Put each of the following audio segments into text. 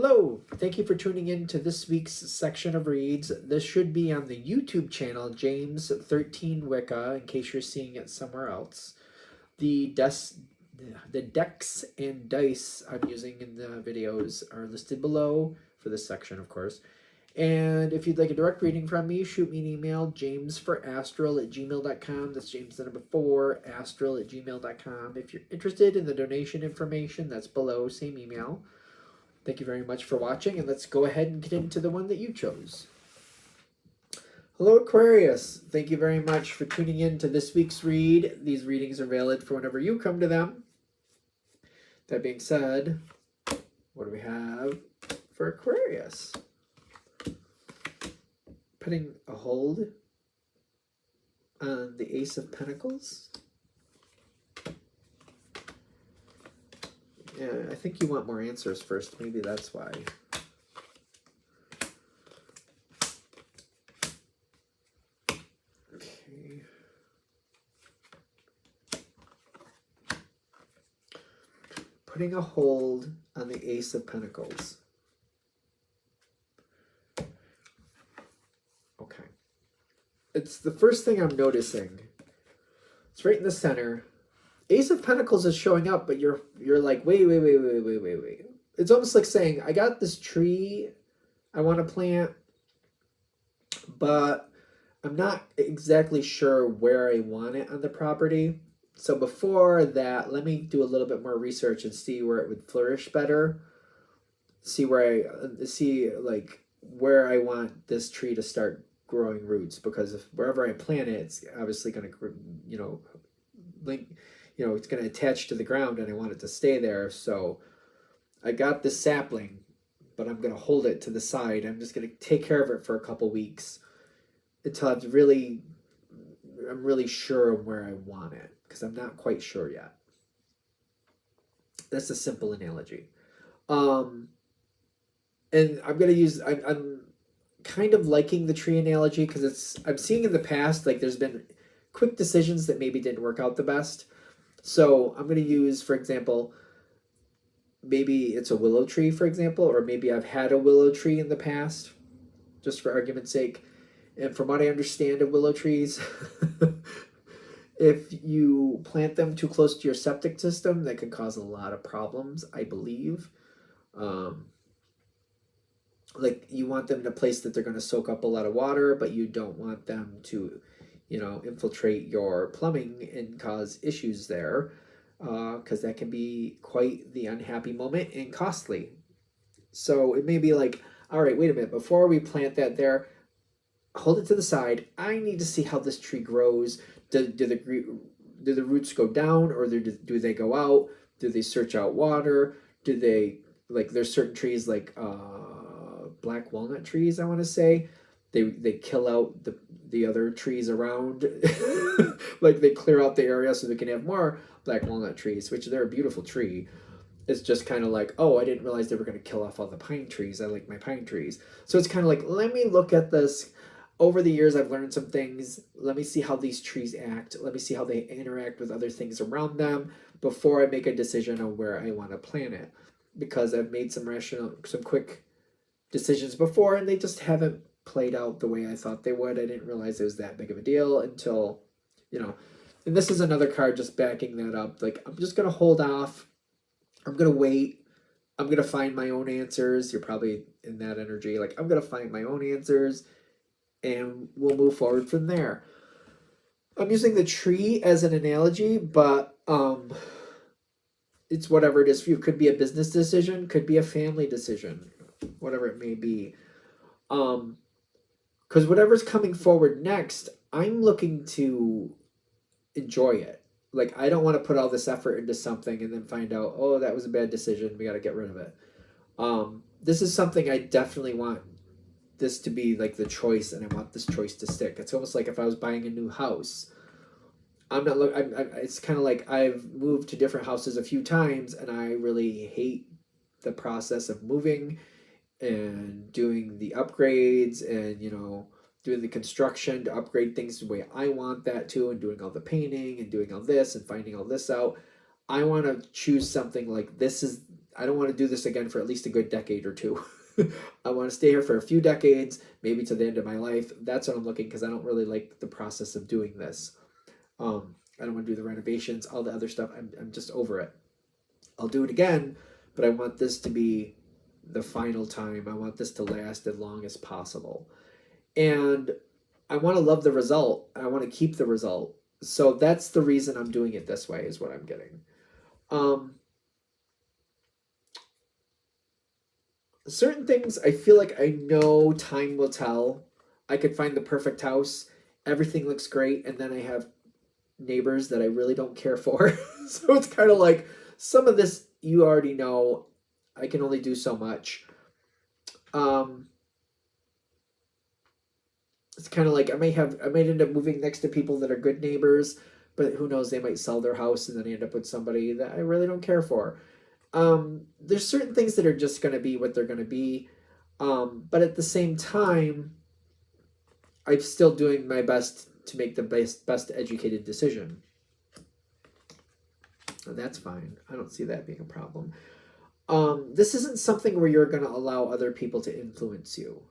Hello, thank you for tuning in to this week's section of reads. This should be on the YouTube channel, James13 Wicca, in case you're seeing it somewhere else. The decks and dice I'm using in the videos are listed below for this section, of course. And if you'd like a direct reading from me, shoot me an email, jamesforastral@gmail.com. That's James the number 4, astral@gmail.com. If you're interested in the donation information, that's below, same email. Thank you very much for watching, and let's go ahead and get into the one that you chose. Hello, Aquarius. Thank you very much for tuning in to this week's read. These readings are valid for whenever you come to them. That being said, what do we have for Aquarius? Putting a hold on the Ace of Pentacles. Yeah, I think you want more answers first. Maybe that's why. Okay. Putting a hold on the Ace of Pentacles. Okay. It's the first thing I'm noticing. It's right in the center. Ace of Pentacles is showing up, but you're like, wait. It's almost like saying, I got this tree I want to plant, but I'm not exactly sure where I want it on the property. So before that, let me do a little bit more research and see where it would flourish better. See where I want this tree to start growing roots, because if wherever I plant it, it's obviously going to, it's going to attach to the ground, and I want it to stay there. So I got this sapling, but I'm going to hold it to the side. I'm just going to take care of it for a couple weeks until I'm really sure where I want it, because I'm not quite sure yet. That's a simple analogy. And I'm going to use, I'm kind of liking the tree analogy, because I'm seeing in the past, like, there's been quick decisions that maybe didn't work out the best. So I'm going to use, for example, maybe it's a willow tree, for example, or maybe I've had a willow tree in the past, just for argument's sake. And from what I understand of willow trees, if you plant them too close to your septic system, that can cause a lot of problems, I believe. Like, you want them in a place that they're going to soak up a lot of water, but you don't want them to infiltrate your plumbing and cause issues there, because that can be quite the unhappy moment and costly. So it may be like, all right, wait a minute, before we plant that there, hold it to the side. I need to see how this tree grows. Do the roots go down, or do they go out? Do they search out water? Do they, like, there's certain trees like black walnut trees, I want to say, they kill out the other trees around. Like, they clear out the area so they can have more black walnut trees, which they're a beautiful tree. It's just kind of like, oh, I didn't realize they were going to kill off all the pine trees. I like my pine trees. So it's kind of like, let me look at this. Over the years, I've learned some things. Let me see how these trees act. Let me see how they interact with other things around them before I make a decision on where I want to plant it. Because I've made some quick decisions before, and they just haven't played out the way I thought they would. I didn't realize it was that big of a deal until, and this is another card just backing that up. Like, I'm just going to hold off. I'm going to wait. I'm going to find my own answers. You're probably in that energy. Like, I'm going to find my own answers, and we'll move forward from there. I'm using the tree as an analogy, but it's whatever it is for you. Could be a business decision, could be a family decision, whatever it may be. Because whatever's coming forward next, I'm looking to enjoy it. Like, I don't want to put all this effort into something and then find out, oh, that was a bad decision, we got to get rid of it. This is something I definitely want this to be like the choice, and I want this choice to stick. It's almost like if I was buying a new house. It's kind of like I've moved to different houses a few times, and I really hate the process of moving and doing the upgrades and, doing the construction to upgrade things the way I want that to, and doing all the painting and doing all this and finding all this out. I want to choose something like this is I don't want to do this again for at least a good decade or two. I want to stay here for a few decades, maybe to the end of my life. That's what I'm looking, because I don't really like the process of doing this. I don't want to do the renovations, all the other stuff. I'm just over it. I'll do it again, but I want this to be the final time. I want this to last as long as possible. And I want to love the result. I want to keep the result. So that's the reason I'm doing it this way, is what I'm getting. Certain things I feel like I know time will tell. I could find the perfect house. Everything looks great. And then I have neighbors that I really don't care for. So it's kind of like, some of this you already know. I can only do so much. It's kind of like I might end up moving next to people that are good neighbors, but who knows, they might sell their house and then end up with somebody that I really don't care for. There's certain things that are just going to be what they're going to be. But at the same time, I'm still doing my best to make the best educated decision. And that's fine. I don't see that being a problem. This isn't something where you're going to allow other people to influence you.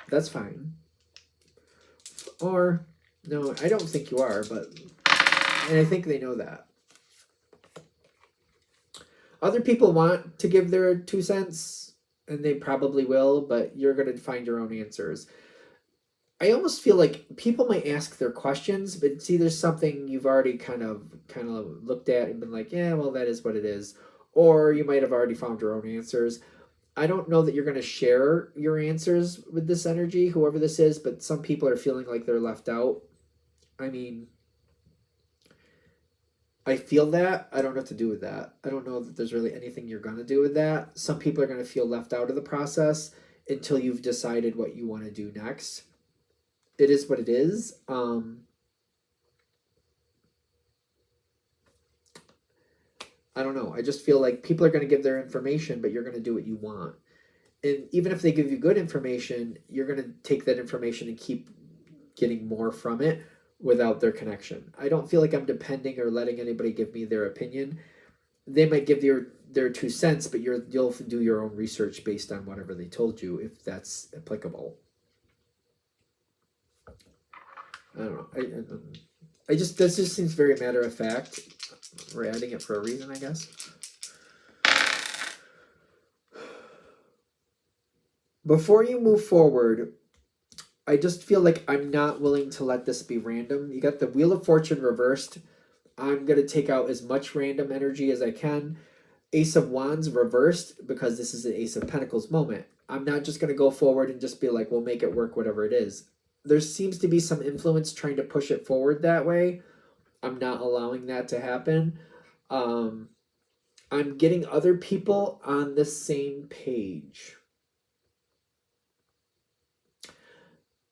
That's fine. Or, no, I don't think you are, and I think they know that. Other people want to give their 2 cents, and they probably will, but you're going to find your own answers. I almost feel like people might ask their questions, but see, there's something you've already kind of looked at and been like, yeah, well, that is what it is. Or you might have already found your own answers. I don't know that you're going to share your answers with this energy, whoever this is, but some people are feeling like they're left out. I mean, I feel that. I don't know what to do with that. I don't know that there's really anything you're going to do with that. Some people are going to feel left out of the process until you've decided what you want to do next. It is what it is. I don't know. I just feel like people are going to give their information, but you're going to do what you want. And even if they give you good information, you're going to take that information and keep getting more from it without their connection. I don't feel like I'm depending or letting anybody give me their opinion. They might give their 2 cents, but you'll do your own research based on whatever they told you, if that's applicable. I don't know. This just seems very matter of fact. We're adding it for a reason, I guess. Before you move forward, I just feel like I'm not willing to let this be random. You got the Wheel of Fortune reversed. I'm going to take out as much random energy as I can. Ace of Wands reversed, because this is an Ace of Pentacles moment. I'm not just going to go forward and just be like, we'll make it work, whatever it is. There seems to be some influence trying to push it forward that way. I'm not allowing that to happen. I'm getting other people on the same page.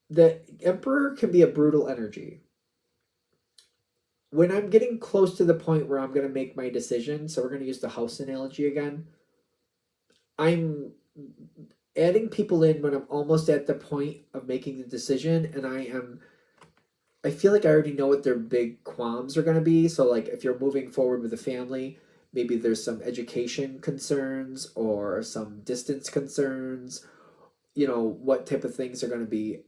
The Emperor can be a brutal energy. When I'm getting close to the point where I'm going to make my decision, so we're going to use the house analogy again, I'm adding people in when I'm almost at the point of making the decision, and I feel like I already know what their big qualms are going to be. So like if you're moving forward with a family, maybe there's some education concerns or some distance concerns, what type of things are going to be,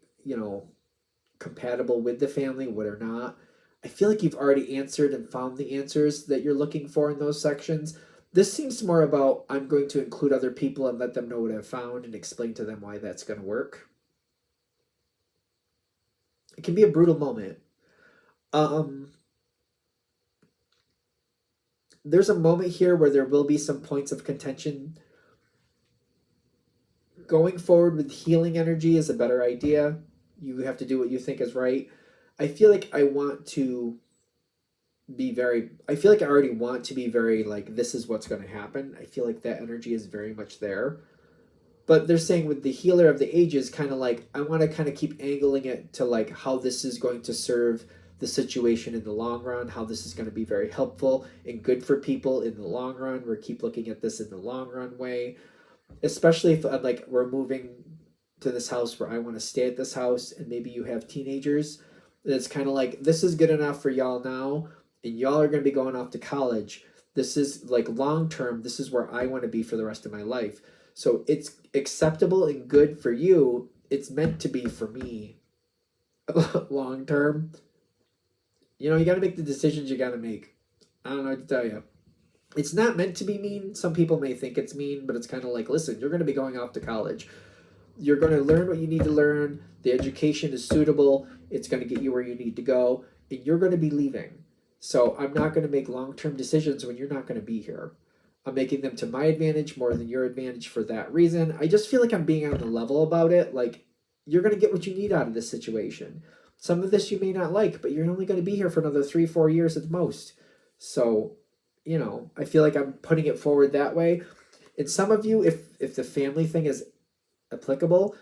compatible with the family, what are not. I feel like you've already answered and found the answers that you're looking for in those sections. This seems more about, I'm going to include other people and let them know what I've found and explain to them why that's going to work. It can be a brutal moment. There's a moment here where there will be some points of contention. Going forward with healing energy is a better idea. You have to do what you think is right. I feel like I want to be I feel like I already want to be very like, this is what's going to happen. I feel like that energy is very much there. But they're saying with the Healer of the Ages, kind of like, I want to kind of keep angling it to like how this is going to serve the situation in the long run, how this is going to be very helpful and good for people in the long run. We're keep looking at this in the long run way, especially if like we're moving to this house where I want to stay at this house, and maybe you have teenagers. And it's kind of like, this is good enough for y'all now, and y'all are going to be going off to college. This is like long term, this is where I want to be for the rest of my life. So it's acceptable and good for you. It's meant to be for me long term. You know, you got to make the decisions you got to make. I don't know what to tell you. It's not meant to be mean. Some people may think it's mean, but it's kind of like, listen, you're going to be going off to college. You're going to learn what you need to learn. The education is suitable. It's going to get you where you need to go. And you're going to be leaving. So I'm not going to make long-term decisions when you're not going to be here. I'm making them to my advantage more than your advantage for that reason. I just feel like I'm being on the level about it. Like, you're going to get what you need out of this situation. Some of this you may not like, but you're only going to be here for another 3-4 years at most. So, you know, I feel like I'm putting it forward that way. And some of you, if the family thing is applicable,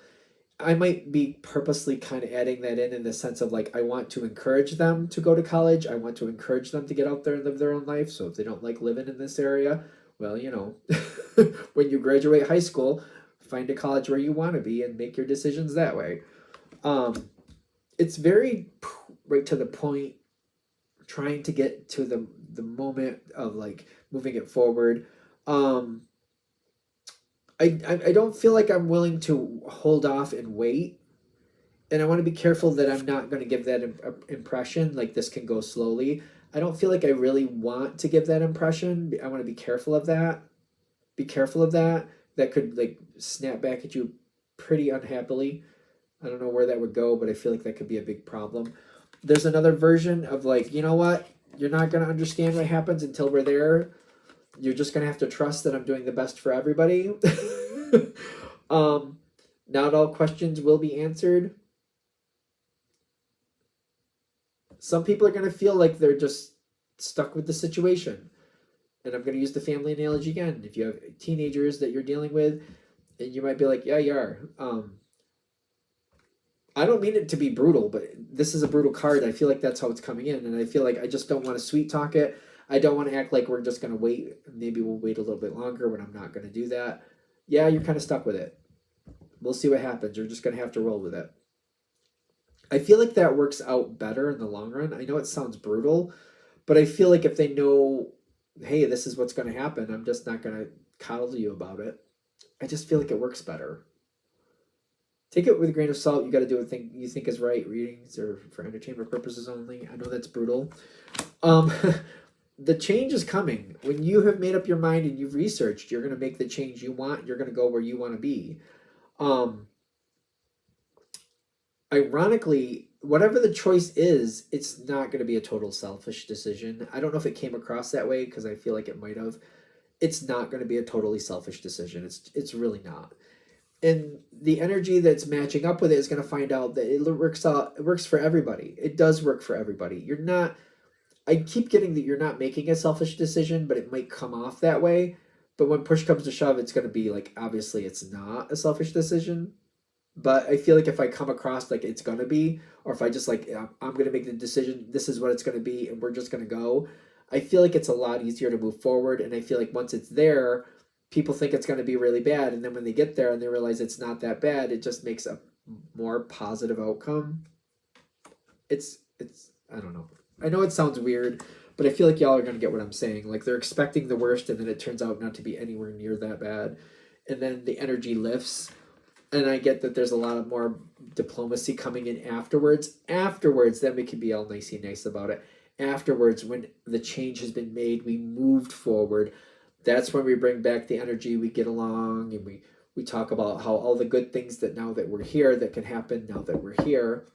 I might be purposely kind of adding that in the sense of like, I want to encourage them to go to college. I want to encourage them to get out there and live their own life. So if they don't like living in this area, well, you know, when you graduate high school, find a college where you want to be and make your decisions that way. It's very right to the point, trying to get to the moment of like moving it forward. I don't feel like I'm willing to hold off and wait. And I want to be careful that I'm not going to give that impression, like this can go slowly. I don't feel like I really want to give that impression. I want to be careful of that. Be careful of that. That could like snap back at you pretty unhappily. I don't know where that would go, but I feel like that could be a big problem. There's another version of like, you know what? You're not going to understand what happens until we're there. You're just going to have to trust that I'm doing the best for everybody. Not all questions will be answered. Some people are going to feel like they're just stuck with the situation. And I'm going to use the family analogy again. If you have teenagers that you're dealing with, and you might be like, yeah, you are. I don't mean it to be brutal, but this is a brutal card. I feel like that's how it's coming in. And I feel like I just don't want to sweet talk it. I don't want to act like we're just going to wait. Maybe we'll wait a little bit longer when I'm not going to do that. Yeah, you're kind of stuck with it. We'll see what happens. You're just going to have to roll with it. I feel like that works out better in the long run. I know it sounds brutal, but I feel like if they know, hey, this is what's going to happen, I'm just not going to coddle you about it. I just feel like it works better. Take it with a grain of salt. You got to do what you think is right. Readings are for entertainment purposes only. I know that's brutal. The change is coming. When you have made up your mind and you've researched, you're going to make the change you want. You're going to go where you want to be. Ironically, whatever the choice is, it's not going to be a total selfish decision. I don't know if it came across that way because I feel like it might have. It's not going to be a totally selfish decision. It's really not. And the energy that's matching up with it is going to find out that it works for everybody. It does work for everybody. You're not. I keep getting that you're not making a selfish decision, but it might come off that way. But when push comes to shove, it's going to be like, obviously it's not a selfish decision. But I feel like if I come across like it's going to be, or if I just like, I'm going to make the decision, this is what it's going to be, and we're just going to go, I feel like it's a lot easier to move forward. And I feel like once it's there, people think it's going to be really bad. And then when they get there and they realize it's not that bad, it just makes a more positive outcome. It's I don't know. I know it sounds weird, but I feel like y'all are going to get what I'm saying. Like they're expecting the worst, and then it turns out not to be anywhere near that bad. And then the energy lifts. And I get that there's a lot of more diplomacy coming in afterwards. Afterwards, then we can be all nicey nice about it. Afterwards, when the change has been made, we moved forward. That's when we bring back the energy, we get along, and we talk about how all the good things that now that we're here that can happen now that we're here.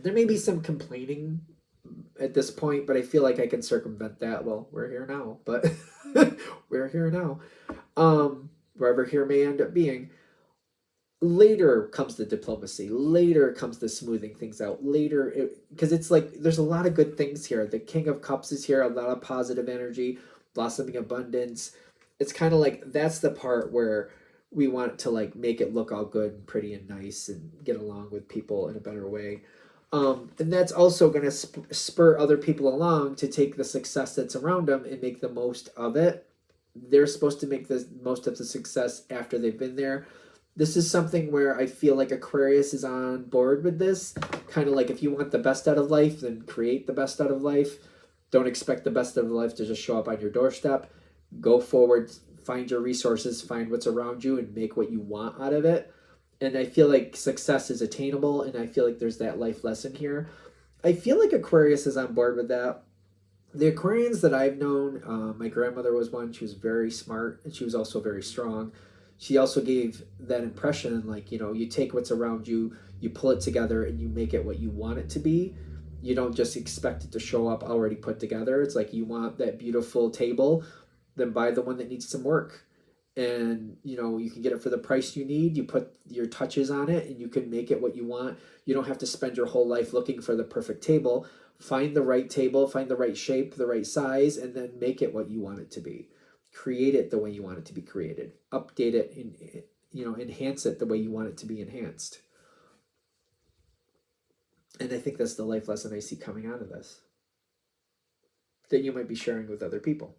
There may be some complaining at this point, but I feel like I can circumvent that. Well, we're here now, but we're here now. Wherever here may end up being. Later comes the diplomacy. Later comes the smoothing things out. Later, because it's like there's a lot of good things here. The King of Cups is here, a lot of positive energy, blossoming abundance. It's kind of like that's the part where we want to like make it look all good and pretty and nice and get along with people in a better way. And that's also going to spur other people along to take the success that's around them and make the most of it. They're supposed to make the most of the success after they've been there. This is something where I feel like Aquarius is on board with this. Kind of like if you want the best out of life, then create the best out of life. Don't expect the best of life to just show up on your doorstep. Go forward, find your resources, find what's around you, and make what you want out of it. And I feel like success is attainable, and I feel like there's that life lesson here. I feel like Aquarius is on board with that. The Aquarians that I've known, my grandmother was one. She was very smart, and she was also very strong. She also gave that impression, like, you know, you take what's around you, you pull it together, and you make it what you want it to be. You don't just expect it to show up already put together. It's like, you want that beautiful table, then buy the one that needs some work. And, you know, you can get it for the price you need. You put your touches on it, and you can make it what you want. You don't have to spend your whole life looking for the perfect table. Find the right table, find the right shape, the right size, and then make it what you want it to be. Create it the way you want it to be created. Update it, and, you know, enhance it the way you want it to be enhanced. And I think that's the life lesson I see coming out of this, that you might be sharing with other people.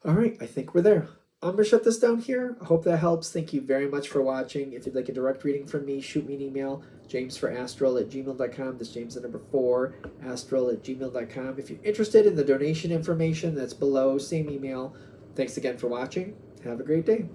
All right, I think we're there. I'm going to shut this down here. I hope that helps. Thank you very much for watching. If you'd like a direct reading from me, shoot me an email, jamesforastral@gmail.com. That's James the number 4, astral@gmail.com. If you're interested in the donation information, that's below, same email. Thanks again for watching. Have a great day.